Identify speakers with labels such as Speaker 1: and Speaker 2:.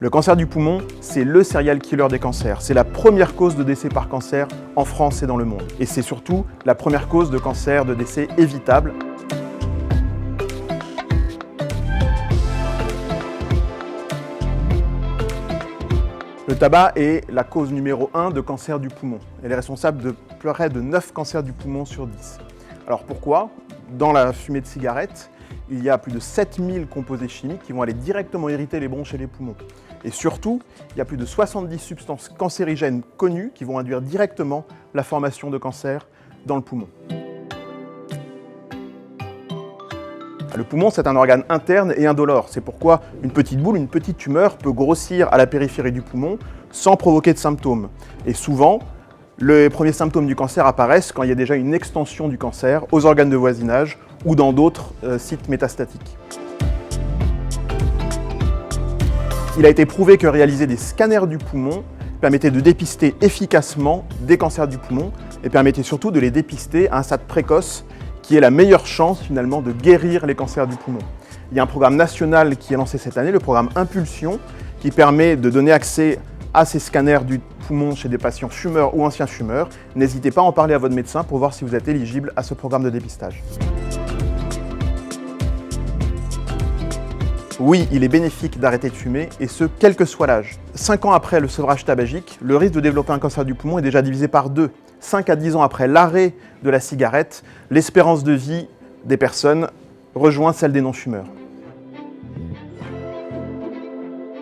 Speaker 1: Le cancer du poumon, c'est le serial killer des cancers. C'est la première cause de décès par cancer en France et dans le monde. Et c'est surtout la première cause de cancer de décès évitable. Le tabac est la cause numéro 1 de cancer du poumon. Elle est responsable de près de 9 cancers du poumon sur 10. Alors pourquoi? Dans la fumée de cigarette, il y a plus de 7000 composés chimiques qui vont aller directement irriter les bronches et les poumons. Et surtout, il y a plus de 70 substances cancérigènes connues qui vont induire directement la formation de cancer dans le poumon. Le poumon, c'est un organe interne et indolore. C'est pourquoi une petite boule, une petite tumeur peut grossir à la périphérie du poumon sans provoquer de symptômes. Et souvent, les premiers symptômes du cancer apparaissent quand il y a déjà une extension du cancer aux organes de voisinage ou dans d'autres sites métastatiques. Il a été prouvé que réaliser des scanners du poumon permettait de dépister efficacement des cancers du poumon et permettait surtout de les dépister à un stade précoce qui est la meilleure chance finalement de guérir les cancers du poumon. Il y a un programme national qui est lancé cette année, le programme Impulsion, qui permet de donner accès à ces scanners du poumon chez des patients fumeurs ou anciens fumeurs. N'hésitez pas à en parler à votre médecin pour voir si vous êtes éligible à ce programme de dépistage. Oui, il est bénéfique d'arrêter de fumer, et ce, quel que soit l'âge. 5 ans après le sevrage tabagique, le risque de développer un cancer du poumon est déjà divisé par 2. 5 à 10 ans après l'arrêt de la cigarette, l'espérance de vie des personnes rejoint celle des non-fumeurs.